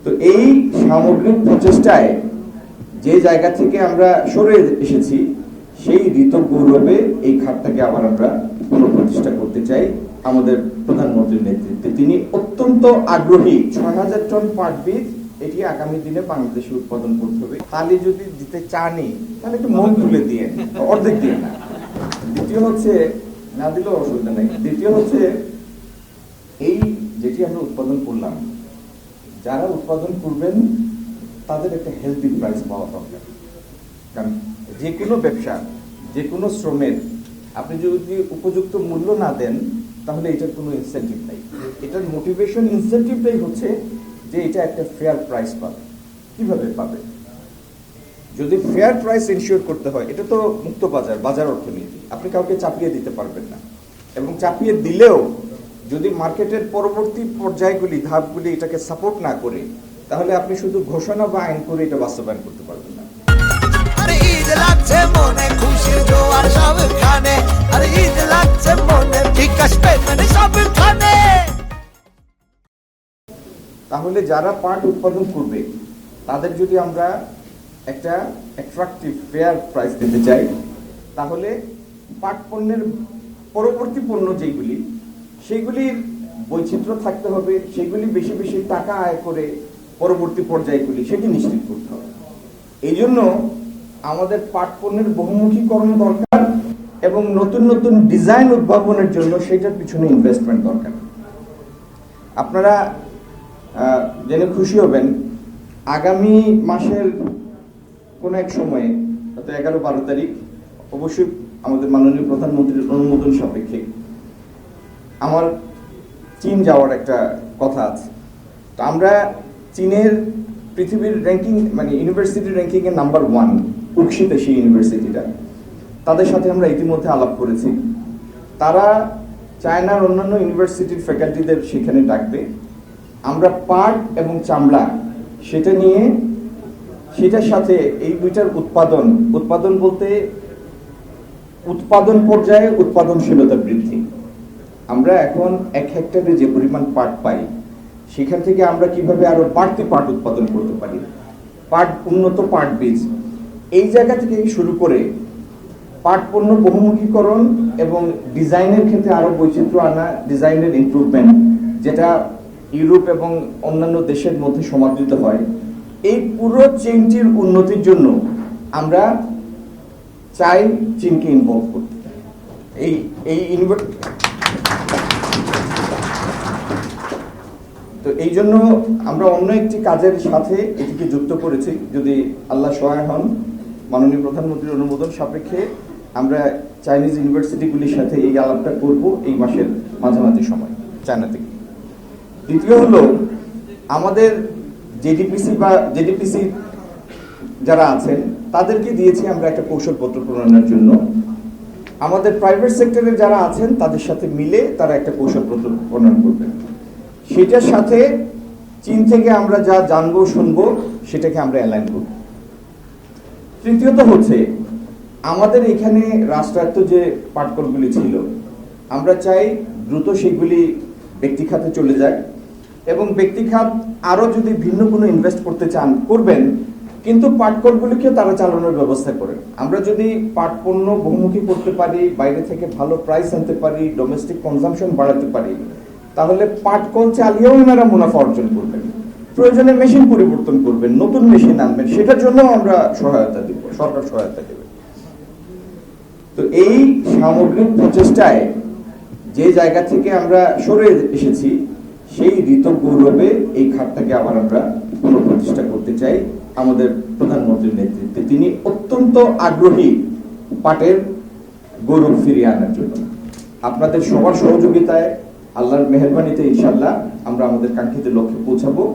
তো এই সামগ্রিক প্রচেষ্টায় যে জায়গা থেকে আমরা সরে এসেছি সেই ঋত গৌরবে এই খাতটাকে আবার আমরা পুনঃপ্রতিষ্ঠা করতে চাই আমাদের প্রধানমন্ত্রীর নেতৃত্বে। তিনি অত্যন্ত আগ্রহী ৬,০০০ টন পাট বীজ এটি আগামী দিনে বাংলাদেশে উৎপাদন করতে হবে। তাহলে যদি দিতে চানি তাহলে একটু মন তুলে দিয়ে অর্ধেক দিয়ে না। দ্বিতীয় হচ্ছে না দিলেও অসুবিধা নেই। দ্বিতীয় হচ্ছে এই যেটি আমরা উৎপাদন করলাম, যারা উৎপাদন করবেন তাদের একটা হেলদি প্রাইস পাওয়া দরকার। কারণ যে কোনো ব্যবসা, যে কোনো শ্রমের আপনি যদি উপযুক্ত মূল্য না দেন তাহলে এটার কোনো ইনসেন্টিভ নাই। এটার মোটিভেশন ইনসেন্টিভটাই হচ্ছে যে এটা একটা ফেয়ার প্রাইস পাবে। কিভাবে পাবে? যদি ফেয়ার প্রাইস এনশিওর করতে হয়, এটা তো মুক্ত বাজার, বাজার অর্থনীতি, আপনি কাউকে চাপিয়ে দিতে পারবেন না। এবং চাপিয়ে দিলেও যদি মার্কেটের পরবর্তী পর্যায়গুলি, ধাপগুলি এটাকে সাপোর্ট না করে, তাহলে আপনি শুধু ঘোষণা বা আইন করে এটা বাস্তবায়ন করতে পারবেন না। তাহলে যারা পাট উৎপাদন করবে তাদের যদি আমরা একটা অ্যাট্রাকটিভ ফেয়ার প্রাইস দিতে চাই, তাহলে পাট পণ্যের পরবর্তী পণ্য যেগুলি, সেগুলির বৈচিত্র্য থাকতে হবে, সেগুলি বেশি বেশি টাকা আয় করে পরবর্তী পর্যায়গুলি সেটি নিশ্চিত করতে হবে। এই জন্য আমাদের পাট পণ্যের বহুমুখীকরণ দরকার এবং নতুন নতুন ডিজাইন উদ্ভাবনের জন্য সেটার পিছনে ইনভেস্টমেন্ট দরকার। আপনারা জেনে খুশি হবেন, আগামী মাসের কোন এক সময়ে, হয়তো 11-12 তারিখ, অবশ্যই আমাদের মাননীয় প্রধানমন্ত্রীর অনুমোদন সাপেক্ষে আমার চীন যাওয়ার একটা কথা আছে। তো আমরা চীনের পৃথিবীর র্যাঙ্কিং, মানে ইউনিভার্সিটি র্যাঙ্কিং এর নাম্বার 1 উৎসিত সেই ইউনিভার্সিটিটা, তাদের সাথে আমরা ইতিমধ্যে আলাপ করেছি। তারা চায়নার অন্যান্য ইউনিভার্সিটির ফ্যাকাল্টিদের সেখানে ডাকবে। আমরা পাট এবং চামড়া সেটা নিয়ে, সেটার সাথে এই দুইটার উৎপাদন বলতে উৎপাদন পর্যায়ে উৎপাদনশীলতা বৃদ্ধি। আমরা এখন 1 হেক্টরে যে পরিমাণ পাট পাই, সেখান থেকে আমরা কিভাবে আরো বাড়তি পাট উৎপাদন করতে পারি, পাট, উন্নত পাট বীজ, এই জায়গা থেকে শুরু করে পাট পণ্য বহুমুখীকরণ এবং ডিজাইনের ক্ষেত্রে আরো বৈচিত্র্য আনা, ডিজাইনের ইমপ্রুভমেন্ট, যেটা ইউরোপ এবং অন্যান্য দেশের মধ্যে সমাদৃত হয়, এই পুরো চেইনটির উন্নতির জন্য আমরা চাই চীনকে ইনভলভ করতে। তো এই জন্য আমরা অন্য একটি কাজের সাথে এটিকে যুক্ত করেছি। যদি আল্লাহ সহায় হন, মাননীয় প্রধানমন্ত্রীর অনুমোদন সাপেক্ষে আমরা চাইনিজ ইউনিভার্সিটিগুলির সাথে এই আলাপটা করব এই মাসের মাঝামাঝি সময়, চায়না থেকে। দ্বিতীয় হলো, আমাদের জেডিপিসি যারা আছেন তাদেরকে দিয়েছি আমরা একটা কৌশলপত্র প্রণয়নের জন্য। আমাদের প্রাইভেট সেক্টরে যারা আছেন তাদের সাথে মিলে তারা একটা কৌশলপত্র প্রণয়ন করবেন। সেটার সাথে চীন থেকে আমরা যা জানবো, শুনবো, সেটাকে আমরা অ্যালাইন করব। তৃতীয়ত হচ্ছে, আমাদের এখানে রাষ্ট্রায়ত্ত যে পাটকলগুলি ছিল, আমরা চাই দ্রুত সেগুলি ব্যক্তিখাতে চলে যায় এবং ব্যক্তিখাত আরো যদি ভিন্ন কোনো ইনভেস্ট করতে চান করবেন, কিন্তু পাটকলগুলিকে তারা চালানোর ব্যবস্থা করেন। আমরা যদি পাট পণ্য বহুমুখী করতে পারি, বাইরে থেকে ভালো প্রাইস আনতে পারি, ডোমেস্টিক কনজাম্পশন বাড়াতে পারি, তাহলে পাটকল চালিয়েও ওনারা মুনাফা অর্জন করবেন। প্রয়োজনে মেশিন পরিবর্তন করবেন, নতুন মেশিন আনবেন, সেটার জন্য আমরা সহায়তা দিব, সরকার সহায়তা দেবে। তো এই সামগ্রিক প্রচেষ্টায় যে জায়গা থেকে আমরা সরে এসেছি সেই ঋত গৌরবে এই খাতটাকে আবার আমরা পুনঃপ্রতিষ্ঠা করতে চাই আমাদের প্রধানমন্ত্রীর নেতৃত্বে। তিনি অত্যন্ত আগ্রহী পাটের গৌরব ফিরিয়ে আনার জন্য। আপনাদের সবার সহযোগিতায়, আল্লাহর মেহেরবানিতে ইনশাআল্লাহ আমরা আমাদের কাঙ্ক্ষিত লক্ষ্যে পৌঁছাবো।